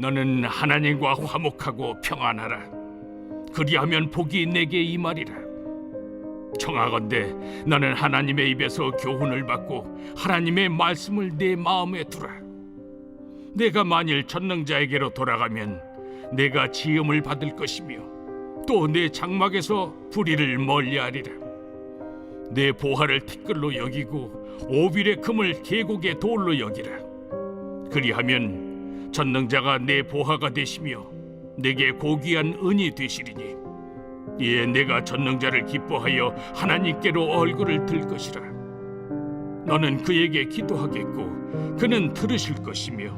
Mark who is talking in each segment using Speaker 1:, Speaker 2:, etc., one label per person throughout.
Speaker 1: 너는 하나님과 화목하고 평안하라. 그리하면 복이 내게 임하리라. 청하건대 너는 하나님의 입에서 교훈을 받고 하나님의 말씀을 내 마음에 두라. 내가 만일 전능자에게로 돌아가면 내가 지음을 받을 것이며 또 내 장막에서 불의를 멀리하리라. 내 보화를 티끌로 여기고 오빌의 금을 계곡의 돌로 여기라. 그리하면 전능자가 내 보화가 되시며 내게 고귀한 은이 되시리니 이에 내가 전능자를 기뻐하여 하나님께로 얼굴을 들 것이라. 너는 그에게 기도하겠고 그는 들으실 것이며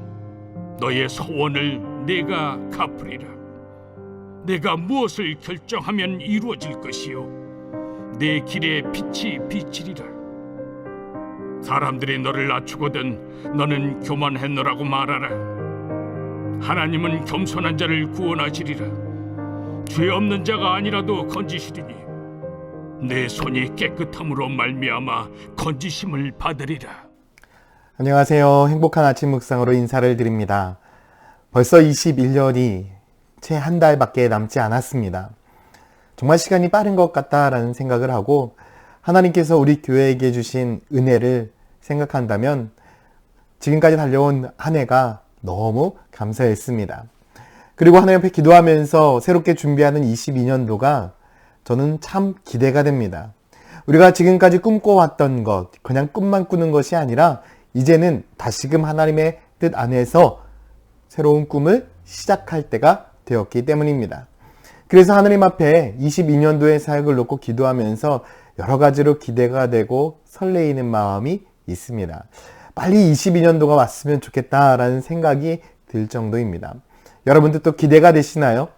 Speaker 1: 너의 소원을 내가 갚으리라. 내가 무엇을 결정하면 이루어질 것이요 내 길에 빛이 비치리라. 사람들이 너를 낮추거든 너는 교만했노라고 말하라. 하나님은 겸손한 자를 구원하시리라. 죄 없는 자가 아니라도 건지시리니 내 손이 깨끗함으로 말미암아 건지심을 받으리라.
Speaker 2: 안녕하세요. 행복한 아침 묵상으로 인사를 드립니다. 벌써 21년이 채 한 달밖에 남지 않았습니다. 정말 시간이 빠른 것 같다라는 생각을 하고 하나님께서 우리 교회에게 주신 은혜를 생각한다면 지금까지 달려온 한 해가 너무 감사했습니다. 그리고 하나님 앞에 기도하면서 새롭게 준비하는 22년도가 저는 참 기대가 됩니다. 우리가 지금까지 꿈꿔왔던 것, 그냥 꿈만 꾸는 것이 아니라 이제는 다시금 하나님의 뜻 안에서 새로운 꿈을 시작할 때가 되었기 때문입니다. 그래서 하나님 앞에 22년도의 사역을 놓고 기도하면서 여러 가지로 기대가 되고 설레이는 마음이 있습니다. 빨리 22년도가 왔으면 좋겠다라는 생각이 들 정도입니다. 여러분들 또 기대가 되시나요?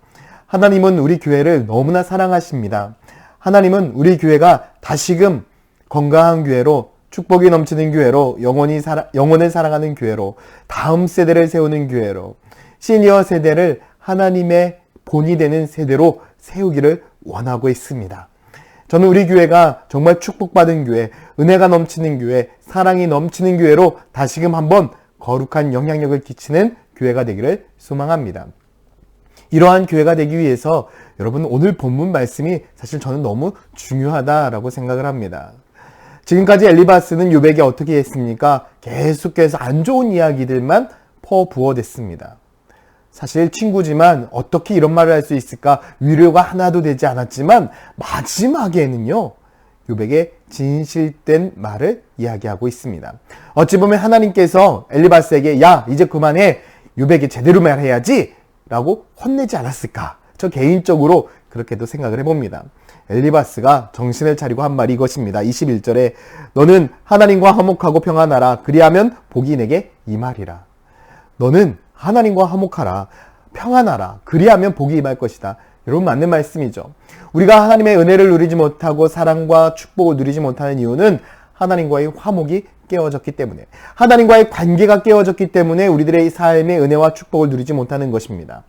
Speaker 2: 하나님은 우리 교회를 너무나 사랑하십니다. 하나님은 우리 교회가 다시금 건강한 교회로, 축복이 넘치는 교회로, 영혼을 사랑하는 교회로, 다음 세대를 세우는 교회로, 시니어 세대를 하나님의 본이 되는 세대로 세우기를 원하고 있습니다. 저는 우리 교회가 정말 축복받은 교회, 은혜가 넘치는 교회, 사랑이 넘치는 교회로 다시금 한번 거룩한 영향력을 끼치는 교회가 되기를 소망합니다. 이러한 교회가 되기 위해서 여러분 오늘 본문 말씀이 사실 저는 너무 중요하다라고 생각을 합니다. 지금까지 엘리바스는 욥에게 어떻게 했습니까? 계속해서 안 좋은 이야기들만 퍼부어댔습니다. 사실 친구지만 어떻게 이런 말을 할 수 있을까 위로가 하나도 되지 않았지만 마지막에는요 욥에게 진실된 말을 이야기하고 있습니다. 어찌 보면 하나님께서 엘리바스에게 야 이제 그만해 욥에게 제대로 말해야지 라고 혼내지 않았을까. 저 개인적으로 그렇게도 생각을 해봅니다. 엘리바스가 정신을 차리고 한 말이 이것입니다. 21절에 너는 하나님과 화목하고 평안하라. 그리하면 복이 내게 임하리라. 너는 하나님과 화목하라. 평안하라. 그리하면 복이 임할 것이다. 여러분 맞는 말씀이죠. 우리가 하나님의 은혜를 누리지 못하고 사랑과 축복을 누리지 못하는 이유는 하나님과의 화목이 깨어졌기 때문에, 하나님과의 관계가 깨어졌기 때문에 우리들의 삶의 은혜와 축복을 누리지 못하는 것입니다.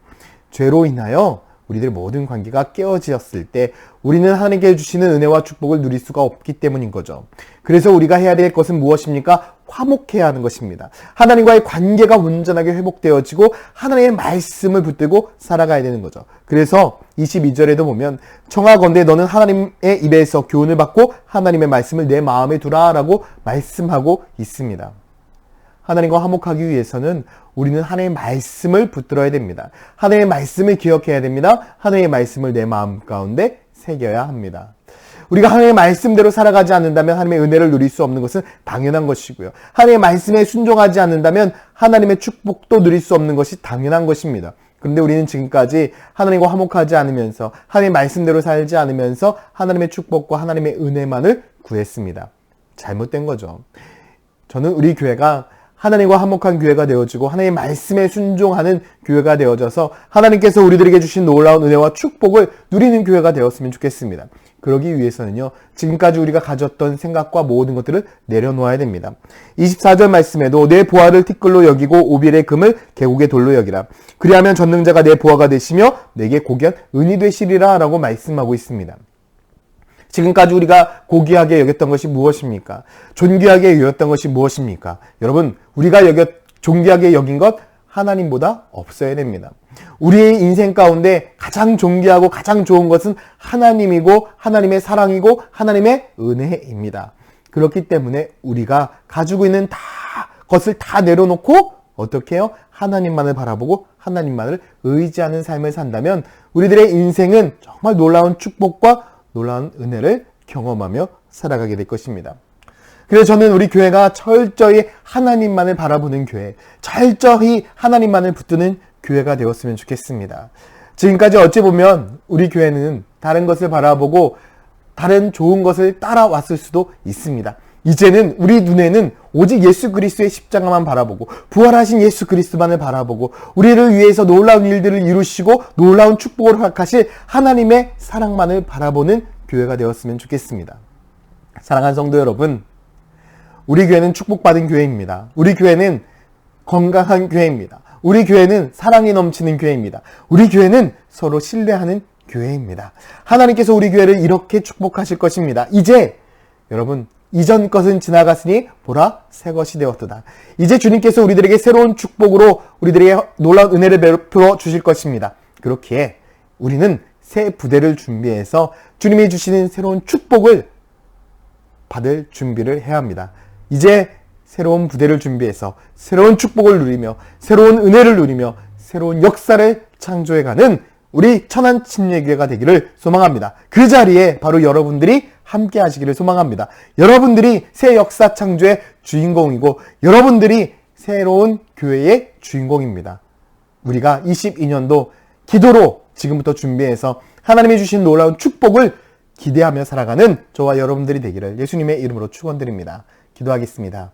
Speaker 2: 죄로 인하여 우리들 모든 관계가 깨어졌을 때 우리는 하나님께 주시는 은혜와 축복을 누릴 수가 없기 때문인 거죠. 그래서 우리가 해야 될 것은 무엇입니까? 화목해야 하는 것입니다. 하나님과의 관계가 온전하게 회복되어지고 하나님의 말씀을 붙들고 살아가야 되는 거죠. 그래서 22절에도 보면 청하건대 너는 하나님의 입에서 교훈을 받고 하나님의 말씀을 내 마음에 두라 라고 말씀하고 있습니다. 하나님과 화목하기 위해서는 우리는 하나님의 말씀을 붙들어야 됩니다. 하나님의 말씀을 기억해야 됩니다. 하나님의 말씀을 내 마음 가운데 새겨야 합니다. 우리가 하나님의 말씀대로 살아가지 않는다면 하나님의 은혜를 누릴 수 없는 것은 당연한 것이고요. 하나님의 말씀에 순종하지 않는다면 하나님의 축복도 누릴 수 없는 것이 당연한 것입니다. 그런데 우리는 지금까지 하나님과 화목하지 않으면서 하나님의 말씀대로 살지 않으면서 하나님의 축복과 하나님의 은혜만을 구했습니다. 잘못된 거죠. 저는 우리 교회가 하나님과 화목한 교회가 되어지고 하나님의 말씀에 순종하는 교회가 되어져서 하나님께서 우리들에게 주신 놀라운 은혜와 축복을 누리는 교회가 되었으면 좋겠습니다. 그러기 위해서는요, 지금까지 우리가 가졌던 생각과 모든 것들을 내려놓아야 됩니다. 24절 말씀에도 내 보화를 티끌로 여기고 오빌의 금을 계곡의 돌로 여기라. 그리하면 전능자가 내 보화가 되시며 내게 고귀한 은이 되시리라 라고 말씀하고 있습니다. 지금까지 우리가 고귀하게 여겼던 것이 무엇입니까? 존귀하게 여겼던 것이 무엇입니까? 여러분, 우리가 존귀하게 여긴 것 하나님보다 없어야 됩니다. 우리의 인생 가운데 가장 존귀하고 가장 좋은 것은 하나님이고 하나님의 사랑이고 하나님의 은혜입니다. 그렇기 때문에 우리가 가지고 있는 것을 다 내려놓고 어떻게 해요? 하나님만을 바라보고 하나님만을 의지하는 삶을 산다면 우리들의 인생은 정말 놀라운 축복과 놀라운 은혜를 경험하며 살아가게 될 것입니다. 그래서 저는 우리 교회가 철저히 하나님만을 바라보는 교회, 철저히 하나님만을 붙드는 교회가 되었으면 좋겠습니다. 지금까지 어찌 보면 우리 교회는 다른 것을 바라보고 다른 좋은 것을 따라왔을 수도 있습니다. 이제는 우리 눈에는 오직 예수 그리스도의 십자가만 바라보고 부활하신 예수 그리스도만을 바라보고 우리를 위해서 놀라운 일들을 이루시고 놀라운 축복을 허락하실 하나님의 사랑만을 바라보는 교회가 되었으면 좋겠습니다. 사랑하는 성도 여러분, 우리 교회는 축복받은 교회입니다. 우리 교회는 건강한 교회입니다. 우리 교회는 사랑이 넘치는 교회입니다. 우리 교회는 서로 신뢰하는 교회입니다. 하나님께서 우리 교회를 이렇게 축복하실 것입니다. 이제 여러분, 이전 것은 지나갔으니 보라 새 것이 되었도다. 이제 주님께서 우리들에게 새로운 축복으로 우리들에게 놀라운 은혜를 베풀어 주실 것입니다. 그렇기에 우리는 새 부대를 준비해서 주님이 주시는 새로운 축복을 받을 준비를 해야 합니다. 이제 새로운 부대를 준비해서 새로운 축복을 누리며 새로운 은혜를 누리며 새로운 역사를 창조해가는 우리 천안 침례교회가 되기를 소망합니다. 그 자리에 바로 여러분들이 함께 하시기를 소망합니다. 여러분들이 새 역사 창조의 주인공이고 여러분들이 새로운 교회의 주인공입니다. 우리가 22년도 기도로 지금부터 준비해서 하나님이 주신 놀라운 축복을 기대하며 살아가는 저와 여러분들이 되기를 예수님의 이름으로 축원드립니다. 기도하겠습니다.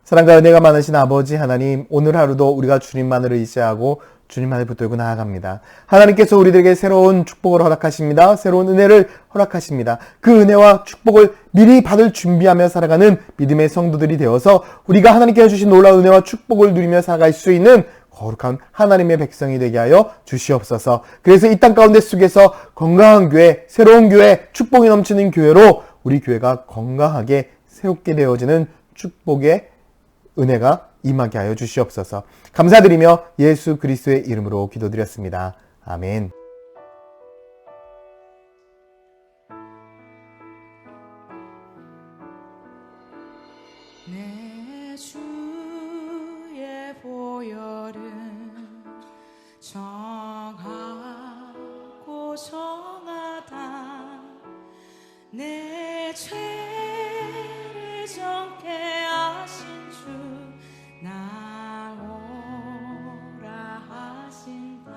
Speaker 2: 사랑과 은혜가 많으신 아버지 하나님, 오늘 하루도 우리가 주님만을 의지하고 주님만을 붙들고 나아갑니다. 하나님께서 우리들에게 새로운 축복을 허락하십니다. 새로운 은혜를 허락하십니다. 그 은혜와 축복을 미리 받을 준비하며 살아가는 믿음의 성도들이 되어서 우리가 하나님께서 주신 놀라운 은혜와 축복을 누리며 살아갈 수 있는 거룩한 하나님의 백성이 되게 하여 주시옵소서. 그래서 이 땅 가운데 속에서 건강한 교회, 새로운 교회, 축복이 넘치는 교회로 우리 교회가 건강하게 새롭게 되어지는 축복의 은혜가 임하게 하여 주시옵소서. 감사드리며 예수 그리스도의 이름으로 기도드렸습니다. 아멘.
Speaker 3: 내 주의 보혈은 정하고 정하다. 내 죄를 정케 하신 주 나오라 하신다.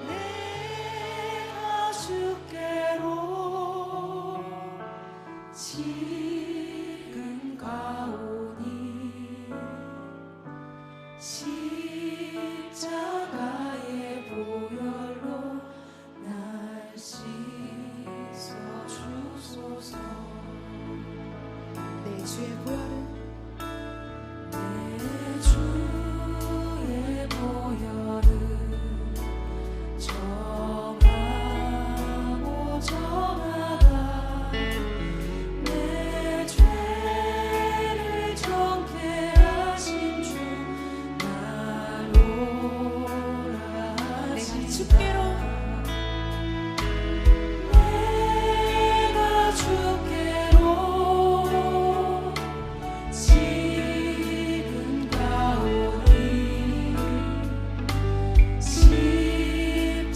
Speaker 3: 내가 주께로 지금 가오니 십자가의 보혈로 날 씻어 주소서. 내 주의 보혈은 내 주의 보혈은 정하고 정하다. 내 죄를 정케 하신 주 나로라 하신다. 내가 주께로 지금 가오니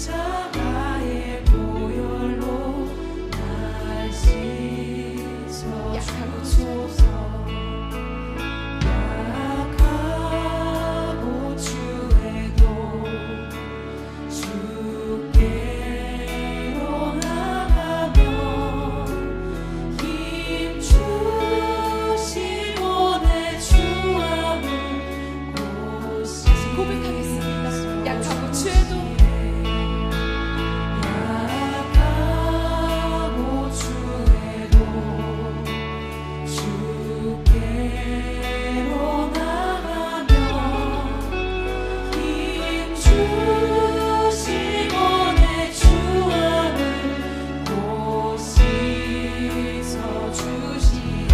Speaker 3: 십자가의 보혈로 날 씻어 주소서. 약하고 추해도 주께로 나가면 힘 주시고 내 주함을 다시 고백하겠습니다. 약하고 추해도 약하고 추해도 주께로 나가면 힘 주시고 내 주함을 곧 씻어 주시네.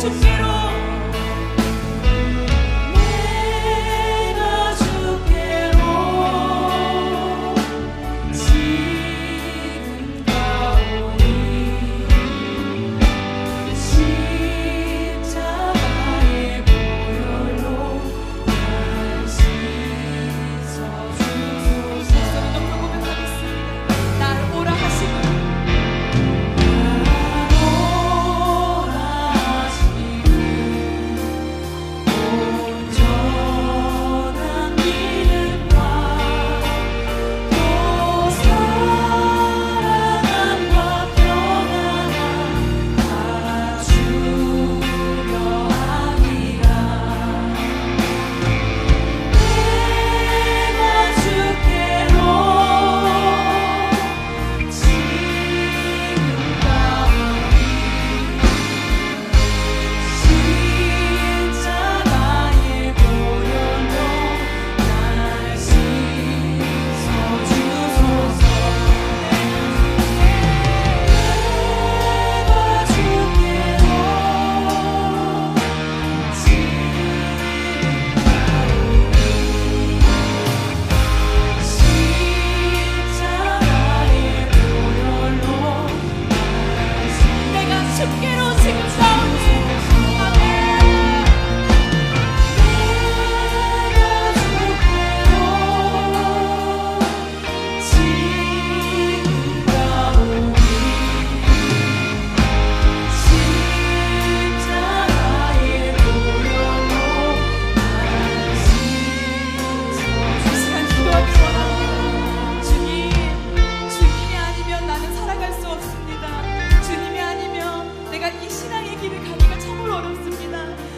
Speaker 3: 주께로 내가 주께로 지금 가오니 십자가의 보혈로 날 씻어주소서. 목소리 높여 고백하겠습니다. 나를 오라 하시고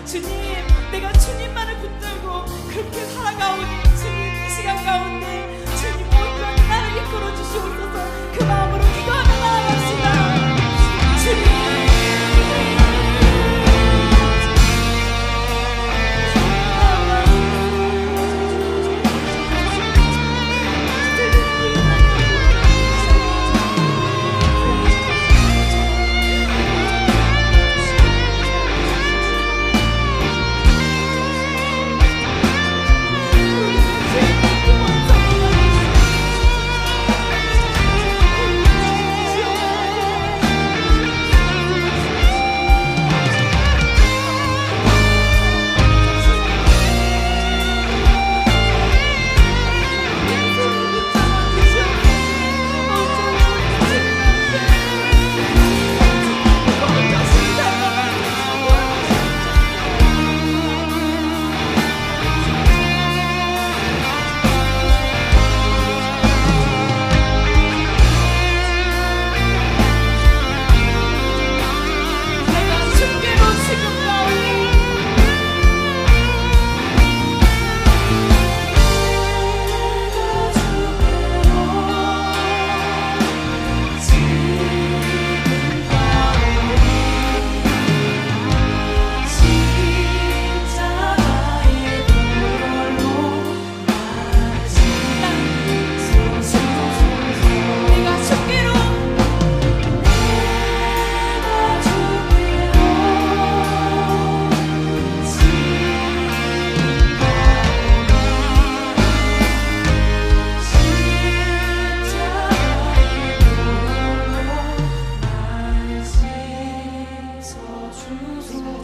Speaker 3: 주님, 내가 주님만을 붙들고 그렇게 살아가오니 주님 이 시간 가운데 주님 온전히 나를 이끌어 주시옵소서. 그 마음으로 기도하며 나아갑시다. 주님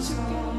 Speaker 3: 주소서.